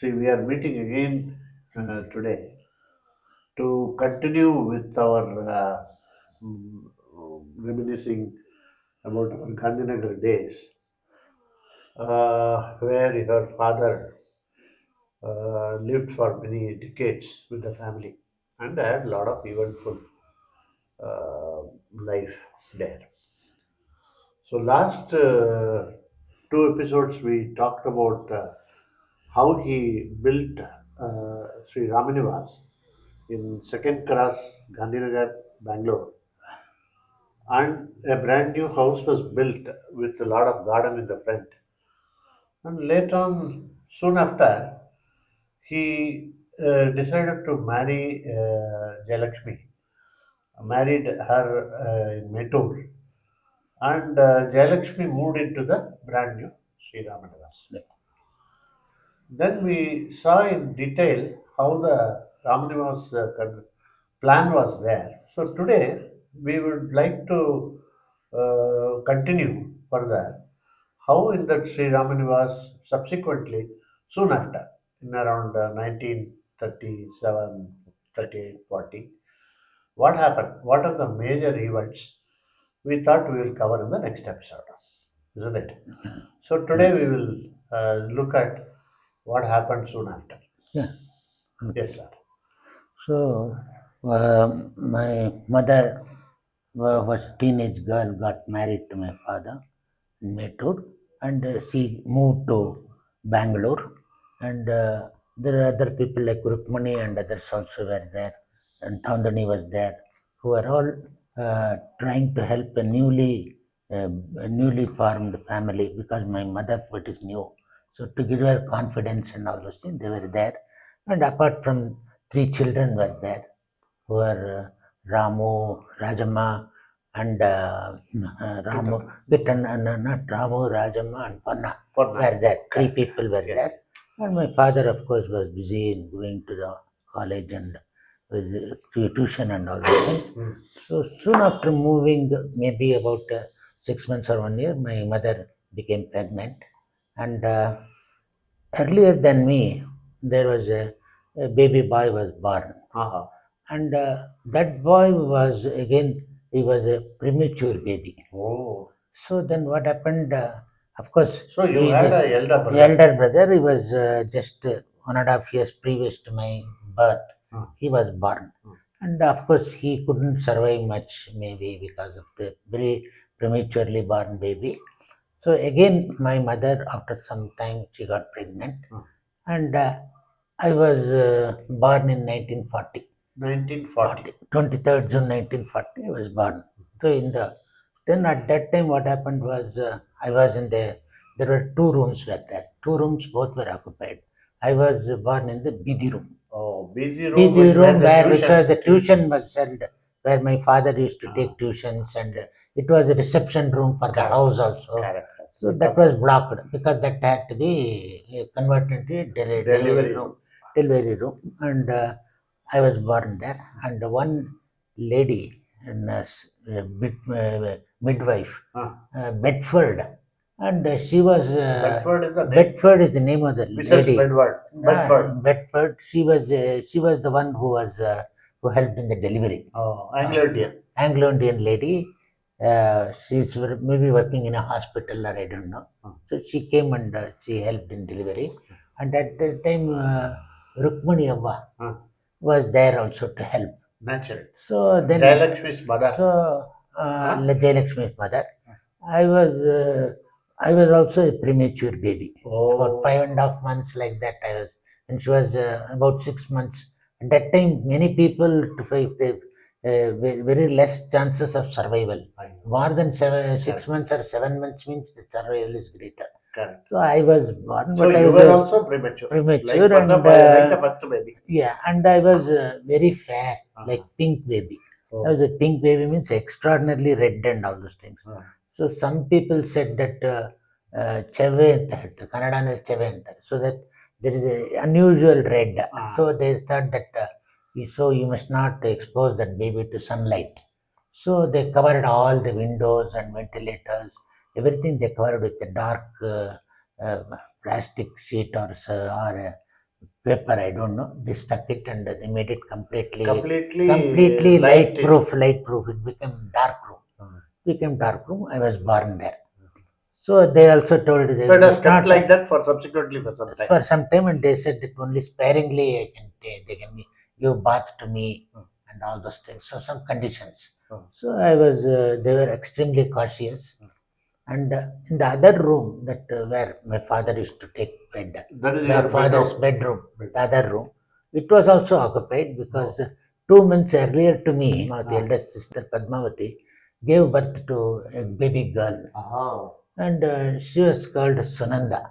See, we are meeting again today to continue with our mm, reminiscing about our Gandhinagar days, where your father lived for many decades with the family and had a lot of eventful life there. So, last two episodes we talked about how he built Sri Rama Nivas in second class Gandhinagar, Bangalore, and a brand new house was built with a lot of garden in the front. And later on, soon after, he decided to marry Jayalakshmi, married her in Mettur, and Jayalakshmi moved into the brand new Sri Rama Nivas. Then we saw in detail how the Ramanivas plan was there. So today we would like to continue further how in that Sri Ramanivas subsequently, soon after, in around 1937, 38, 40, what happened? What are the major events we thought we will cover in the next episode, isn't it? So today we will look at what happened soon after. Yeah. Yes, sir. So, my mother was teenage girl, got married to my father in Mettur, and she moved to Bangalore. And there are other people like Rukmani and others also were there, and Thandani was there, who were all trying to help a newly formed family because my mother what is new. So to give her confidence and all those things, they were there. And apart from three children were there, who were Ramu, Rajamma, and Ramu, not Ramu, Rajamma, and Panna For were now. there. Three Correct. people were Yes. there. And my father, of course, was busy in going to the college and with tuition and all those things. Hmm. So soon after moving, maybe about 6 months or 1 year, my mother became pregnant. And earlier than me, there was a baby boy was born. Uh-huh. And that boy was again, he was a premature baby. Oh. So then what happened? Of course, So you he, had a elder the brother. elder brother, he was just 1.5 years previous to my birth. Hmm. He was born. Hmm. And of course, he couldn't survive much, maybe because of the very prematurely born baby. So again, my mother, after some time, she got pregnant. Hmm. And I was born in 1940. 1940. 23rd June 1940, I was born. So then at that time what happened was I was in there were two rooms were there. Two rooms both were occupied. I was born in the BD room. Oh, busy room, BD room which was the tuition. tuition was held, where my father used to take tuitions, and it was a reception room for the Correct. house also. Correct. So that was blocked because that had to be converted to a delivery room. Delivery room, and I was born there. And one lady, midwife, Bedford, and she was Bedford is the name. Bedford is the name of the Mrs. lady. Bedford. Bedford. Bedford. She was the one who helped in the delivery. Oh, Anglo-Indian. Anglo-Indian lady. She's maybe working in a hospital or I don't know. So she came and she helped in delivery. And at that time, Rukmani Avva was there also to help. Natural. So then, Jayalakshmi's mother. so Jayalakshmi's mother, I was I was also a premature baby. About 5.5 months like that I was, and she was about 6 months. At that time, many people to fight they very less chances of survival. More than 6 months or 7 months means the survival is greater. Correct. So I was born, So but I you was were also premature. premature Like and like the first baby. yeah, and I was very fair, like pink baby. Oh. I was a pink baby means extraordinarily red and all those things. So some people said that cheve anta, Kannada cheve anta, so that there is a unusual red. So they thought that so you must not expose that baby to sunlight. So they covered all the windows and ventilators, everything they covered with a dark uh, plastic sheet or paper, I don't know. They stuck it and they made it completely Completely light light. proof. Light proof. It became dark room. Became dark room. I was born there. So they also told they So it was not kept like that for subsequently for some time. for some time, and they said that only sparingly I can they can give bath to me and all those things. So some conditions. So I was. They were extremely cautious. And in the other room that where my father used to take bed, That is my your father's bedroom, the other room, it was also occupied because 2 months earlier to me, the eldest sister Padmavati gave birth to a baby girl, and she was called Sunanda.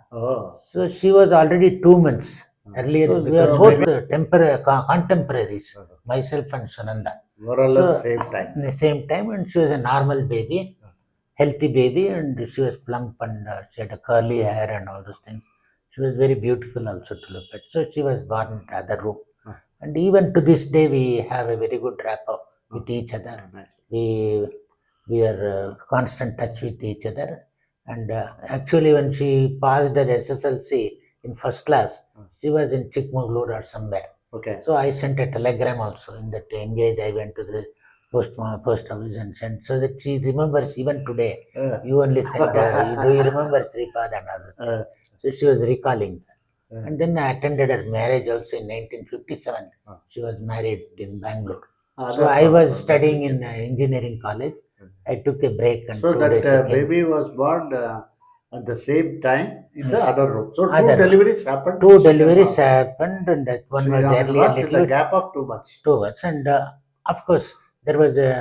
So she was already 2 months earlier. So we are both contemporaries, myself and Sunanda. More or less same time. The same time, and she was a normal baby, healthy baby, and she was plump, and she had a curly hair and all those things. She was very beautiful also to look at. So she was born in the other room, and even to this day we have a very good rapport with each other. We we are constant touch with each other, and actually when she passed her SSLC in first class, she was in Chikmagalur or somewhere. Okay. So I sent a telegram also. In that engage, I went to the post office and sent, so that she remembers even today. You only sent. Do you remember Sripad and others? So she was recalling that. And then I attended her marriage also in 1957. She was married in Bangalore. So I was studying in engineering college. I took a break, and So 2 days that again. baby was born at the same time in the Yes. other room. So two Other room. deliveries happened. Two deliveries happened, and that one Sri was Rama earlier Nivas with little a bit. gap of 2 months. 2 months, and of course there was a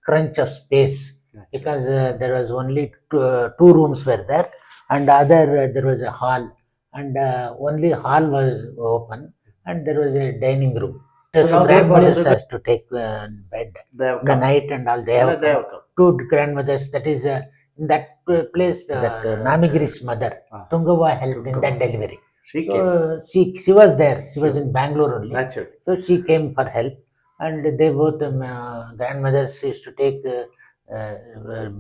crunch of space because there was only two rooms were there, and other there was a hall, and only hall was open, and there was a dining room. So now grandmothers therefore, has to take bed They have in the come. night, and all they have They come. have come. Two grandmothers, that is in that place, that Namigiri's mother Tungava helped in that delivery. She So came. she was there. She was in Bangalore only. Naturally. So she came for help, and they both grandmothers used to take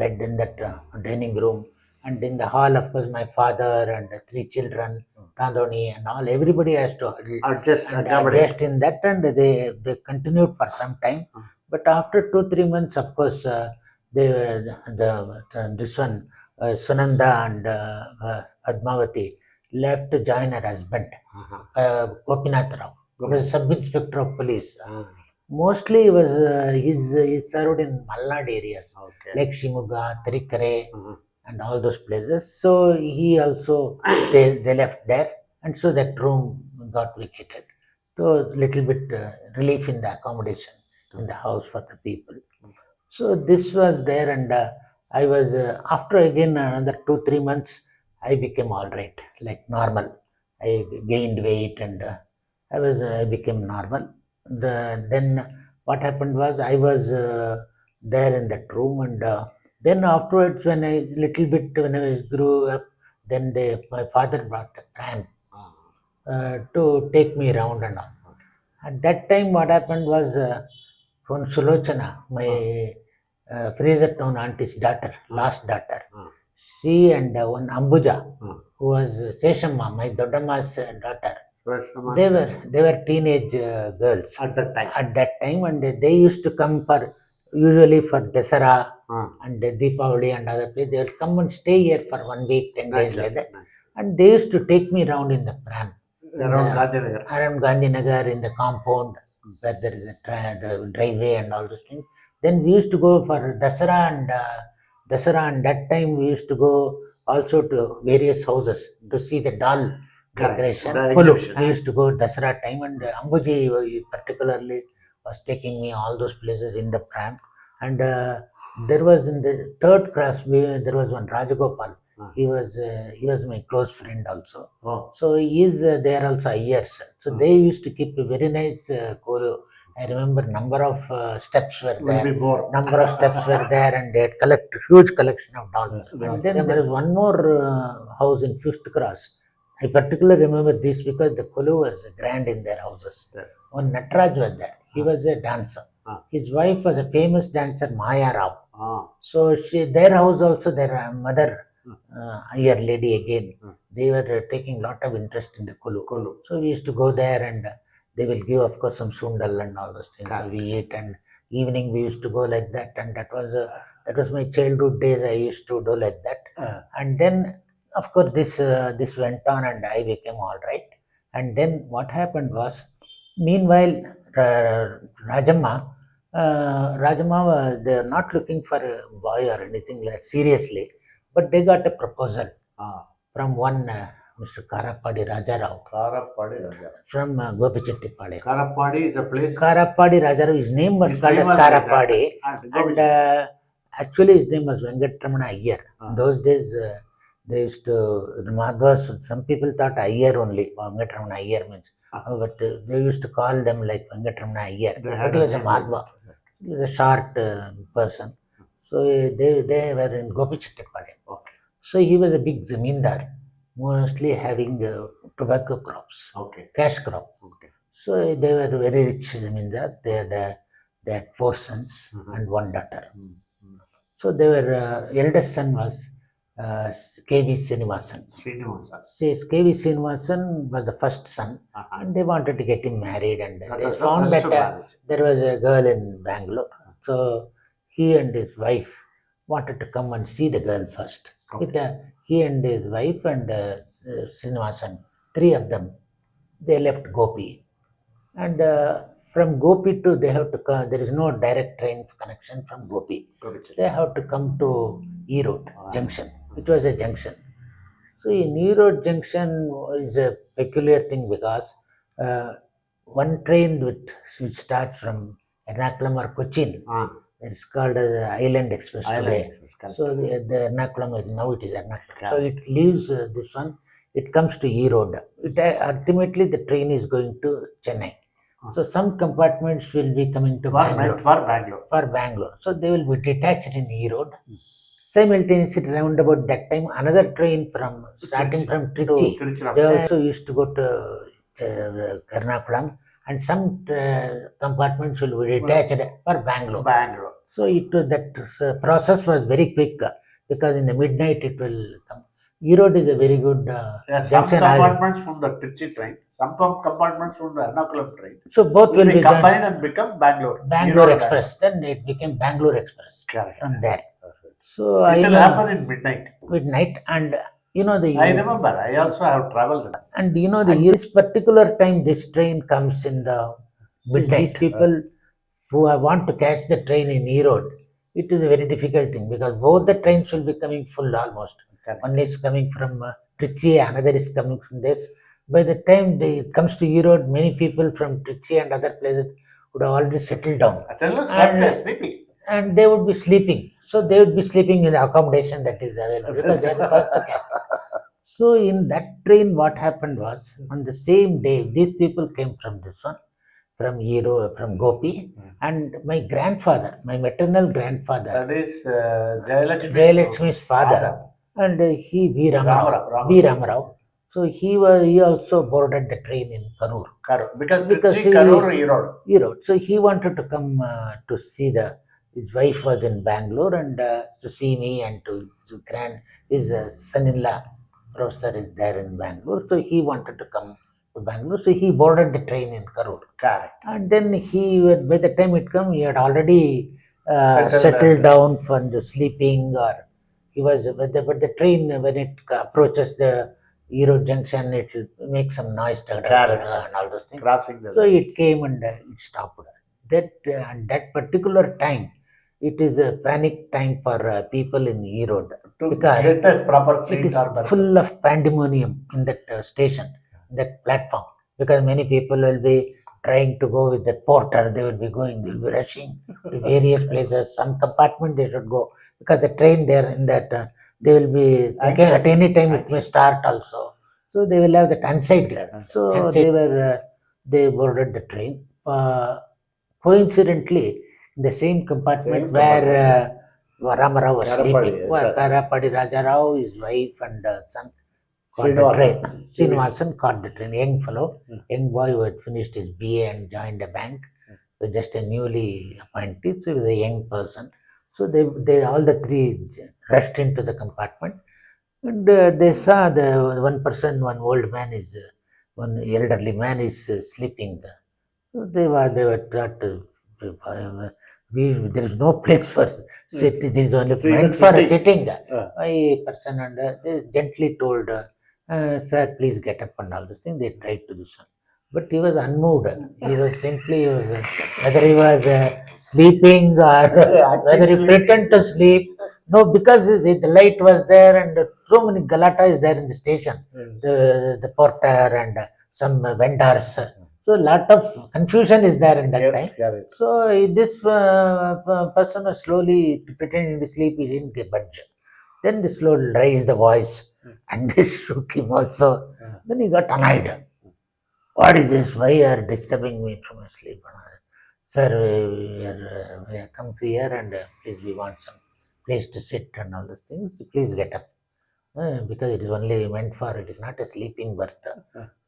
bed in that dining room, and in the hall, of course, my father and three children, Tandoni and all. Everybody has to adjust in that, and they continued for some time. But after 2-3 months, of course, they this one Sunanda and Padmavati left to join her husband, Gopinath Rao, who was sub-inspector of police. Mostly he served in Malnad areas, like Shimuga, Tirikare, and all those places. So he also they left there, and so that room got vacated. So little bit relief in the accommodation in the house for the people. So this was there, and I was after again another 2-3 months, I became all right, like normal. I gained weight, and I became normal. Then what happened was I was there in that room, and then afterwards when I little bit when I grew up, then my father brought a pram to take me around and all. At that time, what happened was one Sulochana, my Fraser Town auntie's daughter, last daughter, she and one Ambuja, who was Seshamma, my Dodama's daughter. They were teenage girls At that time. And they used to come for usually for Dasara and Deepavali and other places. They would come and stay here for 1 week, 10 days like that. And they used to take me around in the pram around Gandhinagar in the compound where there is the driveway and all those things. Then we used to go for Dasara, and that time we used to go also to various houses to see the doll decoration. We used to go Dasara time, and Ambuji particularly was taking me all those places in the pram. And there was in the third class, there was one Rajagopal. He was my close friend also. So he is there also years. So they used to keep a very nice choreo. I remember number of steps were there. Number of steps were there, and they had huge collection of dolls. And then there was one more house in Fifth Cross. I particularly remember this because the kolu was grand in their houses. One Natraj was there. He was a dancer. His wife was a famous dancer, Maya Rao. So their house also, their mother Iyer lady again. Mm. They were taking lot of interest in the Kulu. Kulu. So we used to go there and they will give, of course, some sundal and all those things. So Correct. we eat, and evening we used to go like that, and that was my childhood days. I used to do like that, and then of course this went on, and I became all right. And then what happened was, meanwhile, Rajamma, they are not looking for a boy or anything like seriously, but they got a proposal from one Mr. Karapadi Rajarao. Karapadi Raja. From Gopichettipalem. Karapadi is a place. Karapadi Rajarao, his name was His called name as was like Karapadi, that. and actually his name was Venkatramana Iyer. In those days, they used to, the Madhvas, some people thought Iyer only, Venkatramana Iyer means. But they used to call them like Venkatramana Iyer. But he was a Madhva. He was a short person. So they were in Gopichettipalem. Okay. So he was a big zamindar, mostly having tobacco crops, Okay. cash crop. Okay. So they were very rich zamindar. They had 4 sons and 1 daughter. So they were eldest son was K.V. Srinivasan. Says K.V. Srinivasan was the first son, and they wanted to get him married, and they found that there was a girl in Bangalore. So he and his wife wanted to come and see the girl first. Okay. He and his wife and Srinivasan, 3 of them, they left Gopi. And from Gopi to, they have to come, there is no direct train connection from Gopi. They have to come to Erode Junction, which was a junction. So in Erode Junction is a peculiar thing because one train which starts from Ernakulam or Cochin, it's called as Island Express today. So the Ernakulam, now it is Ernakulam. So it leaves this one, it comes to Erode. Ultimately the train is going to Chennai. So some compartments will be coming to Bangalore. So they will be detached in Erode. Simultaneously, round about that time, another train starting from Trichy. They also used to go to Ernakulam, and some compartments will be detached for Bangalore. So that process was very quick because in the midnight it will come. Erode is a very good junction. Some compartments from the Trichy train, some compartments from the Ernakulam train. So both will be combined and become Bangalore. Bangalore Express. Then it became Bangalore Express. Correct. From there. So it will happen in midnight. And I remember. I also have traveled. And this particular time, this train comes in the midnight. These people who want to catch the train in Erode, it is a very difficult thing because both the trains will be coming full almost. Correct. One is coming from Trichy, another is coming from this. By the time it comes to Erode, many people from Trichy and other places would have already settled down. And they would be sleeping. So they would be sleeping in the accommodation that is available because they are the first to catch. So in that train, what happened was, on the same day, these people came from this one, from Gopi, and my grandfather, my maternal grandfather, that is Jayalakshmi's father, and he V. Ramarao. So he also boarded the train in Kannur. Because Erode. So he wanted to come to see his wife was in Bangalore and to see me and to his son-in-law professor is there in Bangalore. So he wanted to come to Bangalore. So he boarded the train in Kannur. Correct. And then by the time it came, he had already settled down from the sleeping, or he was, but the train, when it approaches the Erode Junction, it will make some noise and all those things. So it came and it stopped. That particular time, it is a panic time for people in Erode because it is full of pandemonium in that station, that platform, because many people will be trying to go with the porter. They will be rushing to various places. Some compartment they should go because the train there in that they will be thinking at any time it may start also. So they will have that anxiety. So they boarded the train. Coincidentally, in the same compartment where Ramarao was sleeping, Karapadi Rajarao, his wife and son caught the train. Srinivasan caught the train. Young fellow, young boy who had finished his BA and joined a bank. Was just a newly appointed, so he was a young person. So they all the 3 rushed into the compartment. And they saw the one person, one old man is, one elderly man is sleeping. So they were taught there is no place for sitting. There is only So meant even for sitting. sitting. Uh, A person and they gently told, "Sir, please get up," and all this thing. They tried to do so, but he was unmoved. He was whether he was sleeping or whether he sleep. pretended to sleep. No, because the light was there and so many galata is there in the station. The porter and some vendors. So a lot of confusion is there in that Yes, time. correct. So this person was slowly pretending to sleep. He didn't get budge. Then they slowly raised the voice and they shook him also. Then he got annoyed. What is this? Why you are disturbing me from my sleep? Sir, we are come here and please we want some place to sit and all those things. Please get up. Because it is only meant for, it is not a sleeping berth.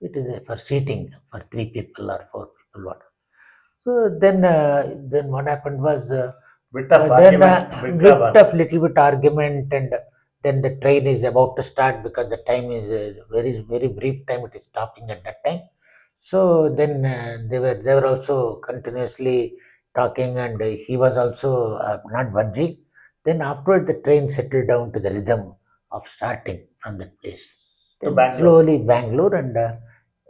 It is for seating for 3 people or 4 people. What? So then what happened was Bit of then argument. bit of little bit argument, and then the train is about to start because the time is very brief time. It is stopping at that time. So then they were also continuously talking, and he was also not budging. Then afterward, the train settled down to the rhythm of starting from that place. To Then Bangalore. slowly Bangalore, and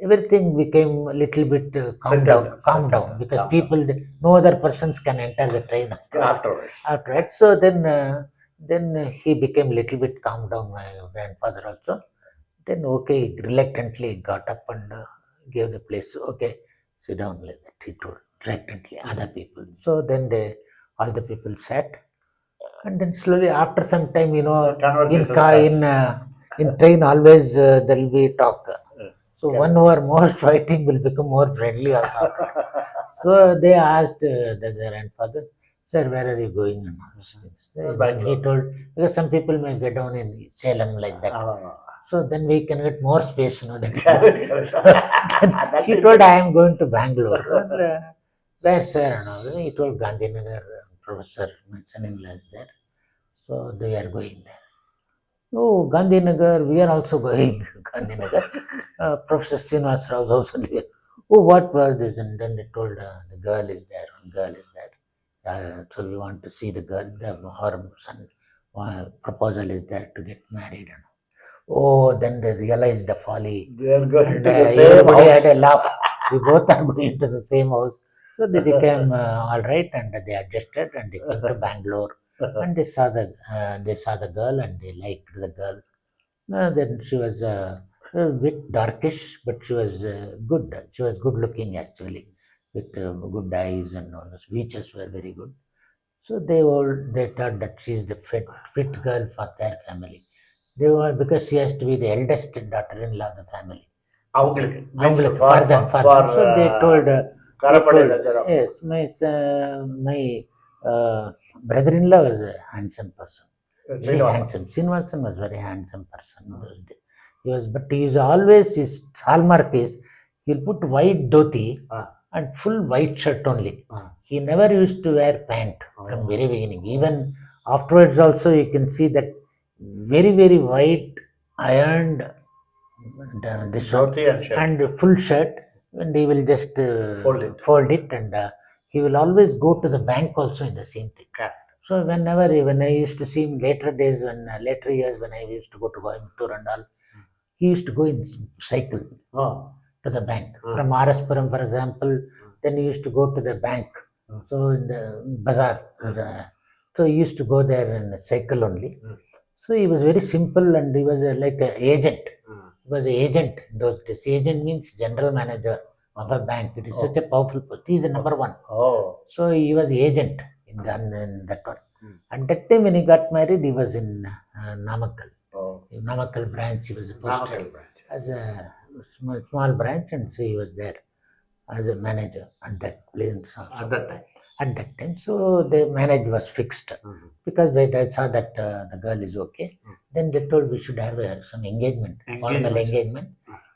everything became a little bit calm down because Calm people, no other persons can enter the train afterwards. afterwards. So then he became a little bit calm down. My grandfather also. Then okay, reluctantly got up and gave the place. Okay, sit down like that. He told reluctantly other people. So then all the people sat, and then slowly after some time, in Conversation car in train always there will be talk. So correct. one who are more fighting will become more friendly also. So they asked the grandfather, "Sir, where are you going?" And all those things. Then he told, because some people may get down in Salem like that. So then we can get more space, that is then she told, "I am going to Bangalore." And, where, sir? And all. He told Gandhinagar, professor, my son-in-law is there. So they are going there. Oh, Gandhinagar, we are also going Gandhinagar. Professor Srinivas Rao is also there. Oh, what was this? And then they told the girl is there, one girl is there. So we want to see the girl, her son proposal is there to get married. And oh, then they realized the folly. They are going And to the same everybody house. had a laugh. We both are going to the same house. So they became all right, and they adjusted, and they came to Bangalore, and they saw the girl, and they liked the girl. Then she was a bit darkish, but she was good. She was good looking actually, with good eyes, and all those features were very good. So they thought that she's the fit girl for their family. They were, because she has to be the eldest daughter-in-law of the family. அவங்களுக்கு means அவங்களுக்கு for for them, for for them. So they told, Karapade Rajaram. yes, my uh, brother-in-law was a handsome person, very Srinivasa. handsome. Srinivasan was very handsome person in those days. But he is always, his hallmark is he'll put white dhoti and full white shirt only. He never used to wear pant from very beginning. Even afterwards also you can see that very white ironed this one Dhoti and shirt. and full shirt, and he will just fold it, and he will always go to the bank also in the same thing. Correct. So when I used to see him later days, later years when I used to go to Coimbatore and all, he used to go in cycle to the bank from Araspuram, for example. Then he used to go to the bank. So in the bazaar, so he used to go there in a cycle only. So he was very simple, and he was like an agent. He was an agent in those days. Agent means general manager of a bank. It is such a powerful post. He is the number one. So he was the agent in that one. At that time when he got married, he was in Namakkal. In Namakkal branch, he was posted as a small branch, and so he was there as a manager at that place also. At that time, so the marriage was fixed because they saw that the girl is okay. Then they told we should have some formal engagement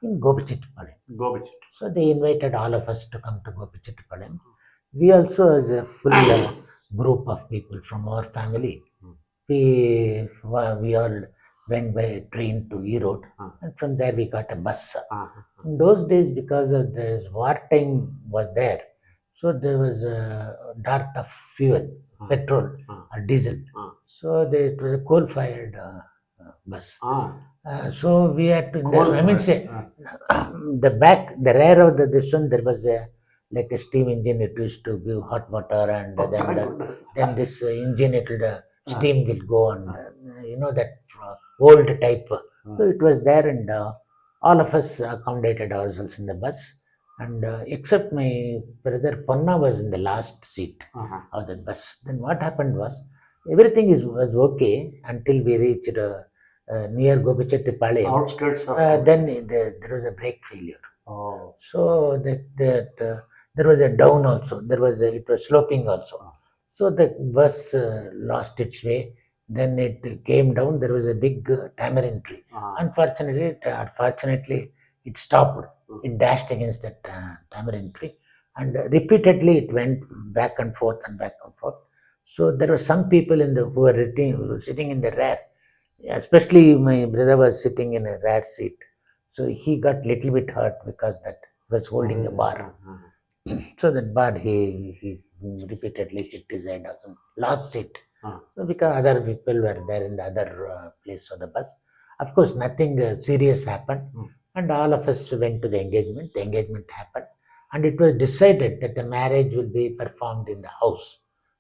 in Gopichittipalayam. So they invited all of us to come to Gopichittipalayam. We also, as a full group of people from our family, we all went by train to E-Road, Ah. and from there we got a bus. Ah. In those days, because of this wartime was there, so there was a dearth of fuel, Ah. petrol Ah. or diesel. Ah. So it was a coal-fired bus. Ah. So we had to. Coal I mean, fired. say Ah. the rear of this one there was a like a steam engine. It used to give hot water, and Oh, then my goodness. then this engine it will Ah. steam will go, and Ah. you know that old type. Ah. So it was there, and all of us accommodated ourselves in the bus, and except my brother Ponna was in the last seat Uh-huh. of the bus. Then what happened was everything was okay until we reached near Gopichetti Outskirts of then there was a brake failure. Oh. So there was a down also. It was sloping also. Ah. So the bus lost its way. Then it came down. There was a big tamarind tree. Ah. Unfortunately, it stopped. Mm. It dashed against that tamarind tree, and repeatedly it went back and forth and back and forth. So there were some people who were sitting in the rear. Especially my brother was sitting in a rear seat, so he got little bit hurt because that was holding a bar. So that bar he repeatedly hit his head on some last seat. Ah. So because other people were there in the other place of the bus. Of course, nothing serious happened, and all of us went to the engagement. The engagement happened, and it was decided that the marriage will be performed in the house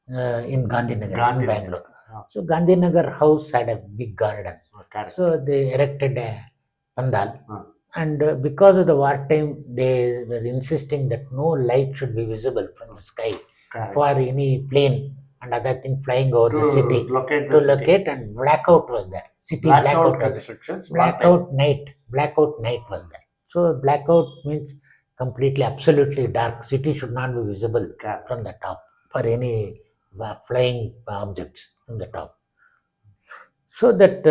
in Gandhinagar, in Bangalore. Ah. So Gandhinagar house had a big garden. Correct. So they erected a pandal. Ah. And because of the wartime, they were insisting that no light should be visible from the sky Correct. for any plane and other thing flying over the To city locate to the city. locate, and blackout was there. City Blackout blackout was there. constructions. one time. Blackout night was there. So blackout means completely, absolutely dark. City should not be visible Correct. from the top for any flying objects from the top. So that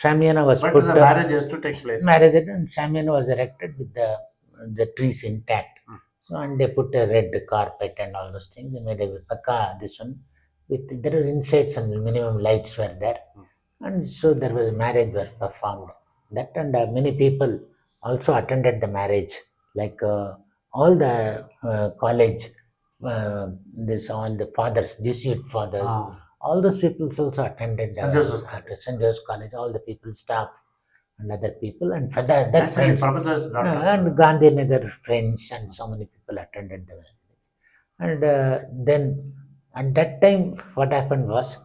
Shamiana was But put. the marriage has to take place. Marriage and Shamiana was erected with the trees intact. So and they put a red carpet and all those things. They made a paka this one with there were inside some minimum lights were there, and so there was a marriage was performed. That and many people also attended the marriage, like all the college, this all the fathers, Jesuit fathers, Ah. all those people also attended St. Joseph's at College. St. Joseph's College. All the people, staff, and other people, and for that Actually, friends, professor's daughter. and Gandhinagar friends, and so many people attended the marriage. And then at that time, what happened was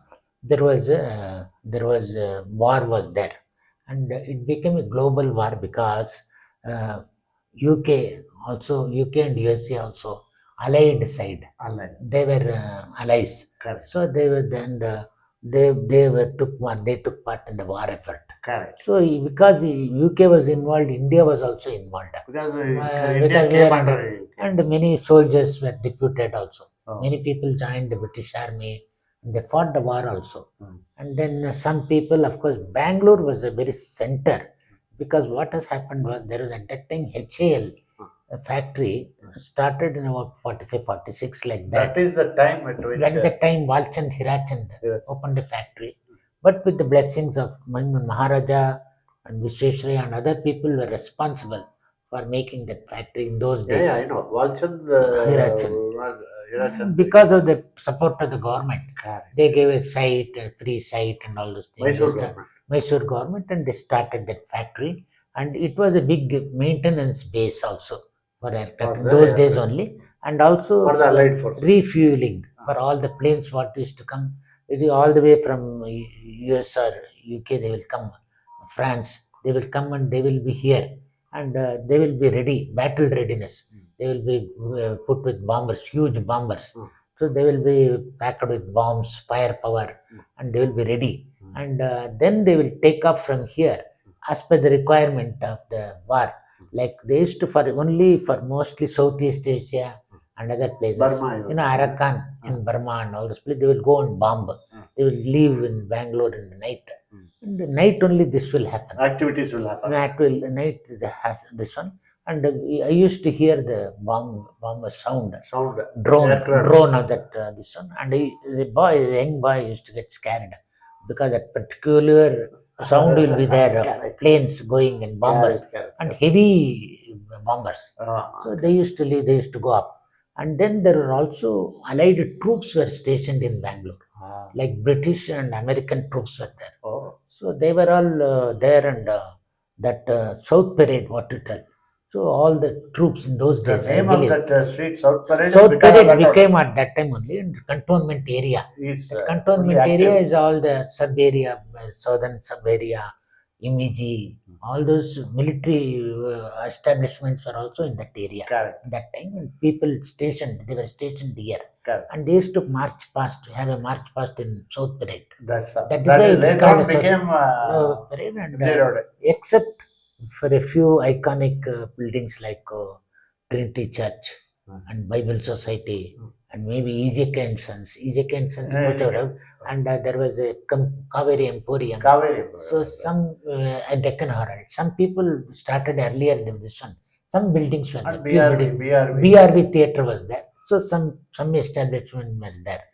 there was a war was there, and it became a global war because UK also UK and USA also allied side. Allied. They were allies. Correct. So they were then they took part in the war effort. Correct. So because the UK was involved, India was also involved. Because Because India we came were under under, UK. and many soldiers were deputed also. Oh. Many people joined the British Army, and they fought the war also. Hmm. And then some people, of course, Bangalore was a very center, because what has happened was there was at that time HAL a factory started in about 45, 46 like that. That is the time at which. When the time Walchand Hirachand Yes. opened a factory, but with the blessings of Maharaja and Vishweshwari and other people were responsible for making that factory in those days. Yeah, I know. Walchand. Hirachand. Because of the support of the government, Correct. they gave a site, a free site, and all those things. Mysore government. Mysore government, and they started that factory, and it was a big maintenance base also for aircraft in those days only, and also For the Allied forces. refueling for all the planes what used to come. It is all the way from US or UK. They will come, France. They will come and they will be here, and they will be ready, battle readiness. They will be put with bombers, huge bombers. So they will be packed with bombs, firepower, and they will be ready. And then they will take off from here as per the requirement of the war. Like they used to only for mostly Southeast Asia and other places. Burma, Arakan in Burma and all those places, they will go and bomb. They will leave in Bangalore in the night. In the night only this will happen. Activities will happen. Night has this one. And I used to hear the bomb sound. Drone of that this one. And the young boy used to get scared because that particular sound will be there of Correct. planes going and bombers Correct, correct, and correct. heavy bombers. So Okay. they used to leave, they used to go up. And then there were also Allied troops were stationed in Bangalore, Ah. like British and American troops were there. Oh. So they were all there, and that South Parade, what to tell. So all the troops in those The days, I name of believe, that street, South Parade, is South because of Parade that became only. at that time only in cantonment area. Is That only cantonment area active. is all the sub area, southern sub area, Imiji, all those military establishments were also in that area. Correct. That time, and people stationed, they were stationed here. Correct. And they used to march past, have a march past in South Parade. That's That is that why is it is later called on a became Parade, and India Road. except for a few iconic buildings like Trinity Church and Bible Society, and maybe EJK and Sons. EJK and Sons, EJK. and there was a Kaveri Emporium. Kaveri. So some at Deccan Herald, some people started earlier than this one. Some buildings were there. And Few BRB, buildings. BRB. BRB theatre was there. So some establishment was there.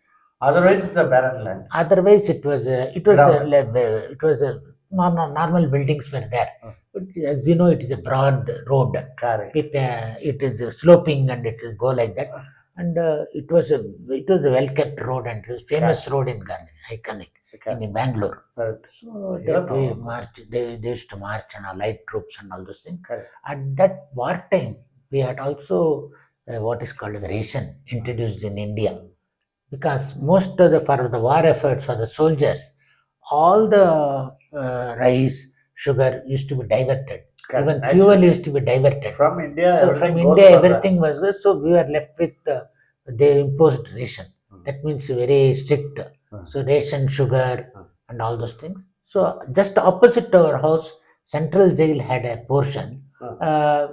Otherwise, it's a barren land. Otherwise, it was a normal buildings were there. But as you know, it is a broad road. Correct. It is sloping, and it will go like that. And it was a well kept road, and it was famous road in Ghana, iconic in Bangalore. Correct. So Yeah, that we no. marched. They used to march and allied troops and all those things. Correct. At that wartime, we had also what is called as ration introduced in India, because most of the for the war efforts for the soldiers, all the rice, sugar used to be diverted. Correct. Even Naturally. fuel used to be diverted. From India, So everything from goes India, for the- everything was good. So we were left with they imposed ration. That means very strict. So ration, sugar, and all those things. So just opposite our house, Central Jail had a portion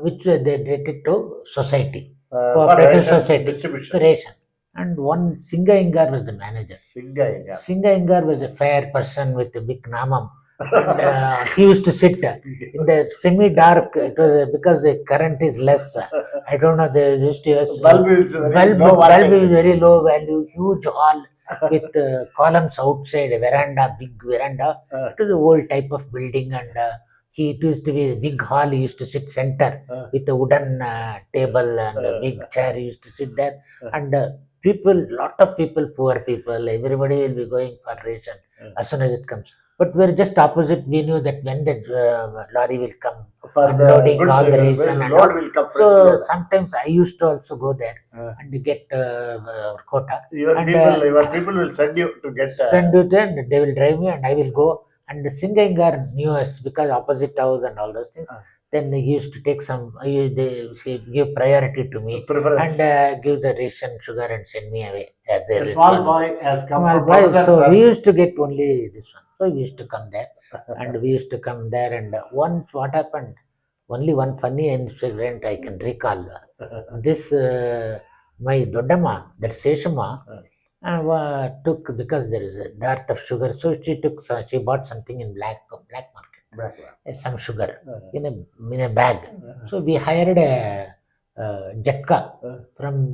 which they dated to society, for cooperative ration society, distribution. so ration. And one Singa Ingar was the manager. Singa. Singa Ingar was a fair person with a big namam. And he used to sit in the semi-dark. It was because the current is less. I don't know. They used to use Bulb is very bulb. low Bulb is voltage. very low value. Huge hall with columns outside, a veranda, big veranda. It was a old type of building, and it used to be a big hall. He used to sit center with a wooden table and a big chair. He used to sit there, and lot of people, poor people, everybody will be going for ration as soon as it comes. But we're just opposite. We knew that when the lorry will come, For the unloading goods, all the goods ration and load all. will come. So sometimes I used to also go there and get quota. Your And, people will send you to get. Send you there, and they will drive me, and I will go. And the Singangar knew us because opposite house and all those things. Then he used to take some. He give priority to me Preference. and give the ration, sugar, and send me away. As A small boy has come small from boy. professor's So son. we used to get only this one. So we used to come there, and we used to come there. And once what happened? Only one funny incident I can recall. This my Dodama, that Seshama, took, because there is a dearth of sugar, so she bought something in black market, some sugar in a bag. So we hired a jatka from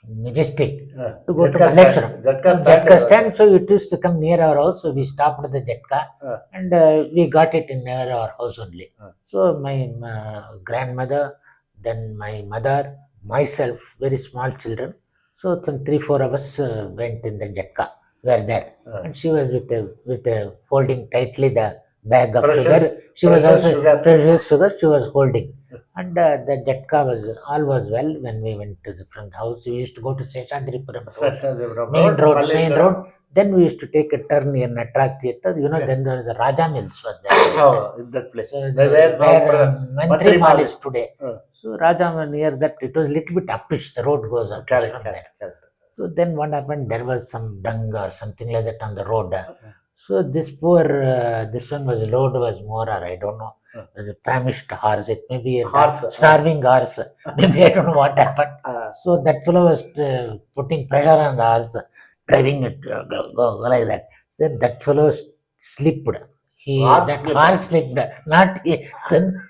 Majestic to go to Malleshwaram. Jatka stand, so it used to come near our house. So we stopped at the Jatka and we got it in near our house only. So my grandmother, then my mother, myself, very small children. So some 3-4 of us went in the Jatka. Were there, and she was with holding tightly the bag of Precious- sugar. She was precious also sugar. precious sugar. She was holding. And the Jatka was all was well when we went to the front house. We used to go to Seshadripuram road, main Malleshwaram. road. Then we used to take a turn near Natrak Theatre. You know, then there was a Raja Mills was there. Oh, in that place. So Where now Mantri Mantri Mall Mall is today. So Raja Mall, near that, it was little bit uppish. The road goes up from there. So then what happened? There was some dung or something like that on the road. So this poor, this one was load was more, or I don't know, was a famished horse. It may be a starving horse. Maybe I don't know what happened. So that fellow was putting pressure on the horse, driving it go like that. So that fellow slipped. Horse slipped. Not then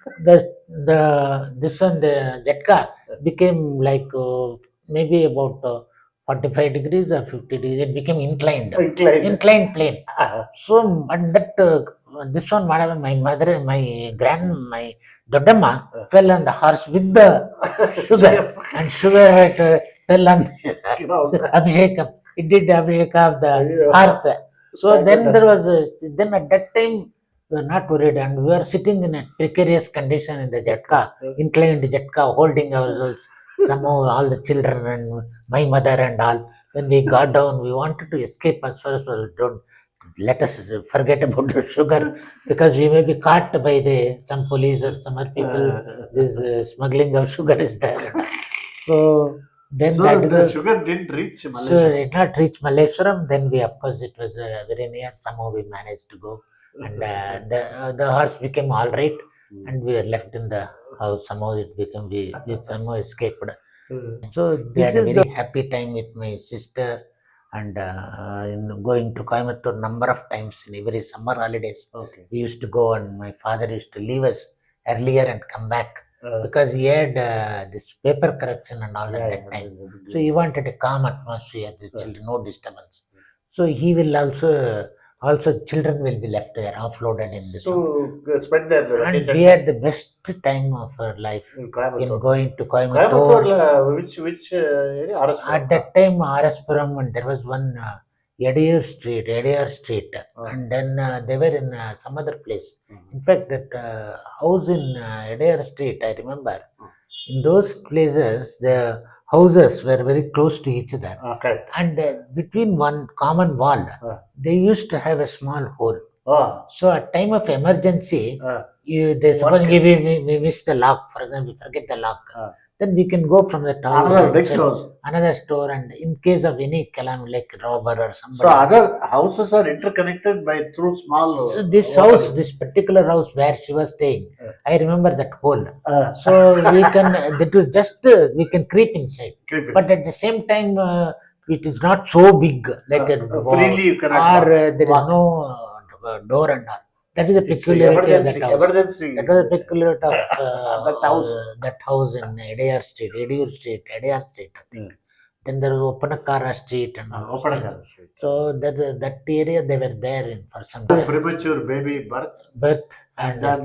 this one, the Jetka became like maybe about 45 degrees or 50 degrees. It became inclined plane. So and that this one, whatever, my mother, my Dodamma fell on the horse with the sugar, and sugar had fell on Abhishekam. It did Abhisheka of the hearth. So then there was, then at that time, we were not worried, and we were sitting in a precarious condition in the Jatka, inclined Jatka, holding ourselves, somehow all the children and my mother and all. When we got down, we wanted to escape as far as well. Don't let us forget about the sugar, because we may be caught by the some police or some other people. This smuggling of sugar is there. So then So that is the a, sugar didn't reach so Malaysia. it not reach Malleshwaram. Then we, of course, it was very near. Somehow we managed to go, and the horse became all right, and we were left in the house. Somehow it became, we somehow escaped. So this is very happy time with my sister, and in going to Coimbatore number of times in every summer holidays. Okay. We used to go, and my father used to leave us earlier and come back, because he had this paper correction and all at that time. So he wanted a calm atmosphere, the children, no disturbance. So he will also children will be left there, offloaded in this one. To spend their And vacation we had the best time of our life in in Coimbatore. going to Coimbatore, Coimbatore. which area? RS4? At that time, RS-puram, and there was one Ediyar Street, and then they were in some other place. In fact, that house in Ediyar Street, I remember. In those places, the houses were very close to each other, Okay. and between one common wall, they used to have a small hole. So at time of emergency, they suppose we miss the lock, for example, we forget the lock. Then we can go from the tower Another and next check house. another store, and in case of any calamity like robber or So somebody. other houses are interconnected by through small. So this house, this particular house where she was staying, I remember that hole. So we can, that was just we can creep inside, but at the same time, it is not so big like a wall, freely you cannot or walk. there is no door and all. That is a It's a peculiarity of that emergency. house. Emergency. That was a peculiarity of That house. that house in Ediyar Street, Ediyar Street, I think. Then there was Opanakara Street and all those things. Opanakara Street. So that area they were there in for some Premature baby birth, and then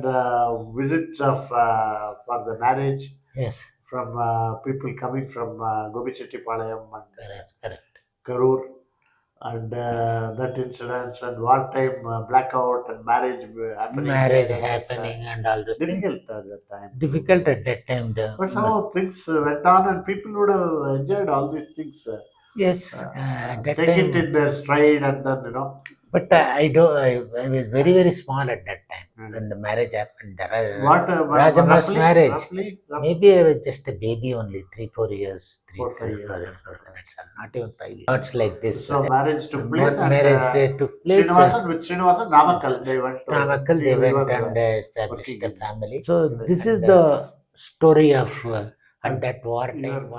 visits of for the marriage. Yes, From people coming from Gobichetipalayam and correct. Karur, and that incidents and wartime blackout and marriage happening. Marriage there at that happening and all those things. difficult at that time. Difficult at that time. But somehow things went on, and people would have enjoyed all these things. Yes, at that Take it time. in their stride, and then But I was very, very small at that time when the marriage happened. What Rajamma's roughly, marriage. roughly? Maybe I was just a baby only, 3-4 years. 4-5 years. That's all, not even 5 years. Thoughts like this. So marriage took place, and Marriage took place. Srinivasan, Namakkal, they went to Namakkal, they we went were, and established working a in- family. So this is the story of at that war time.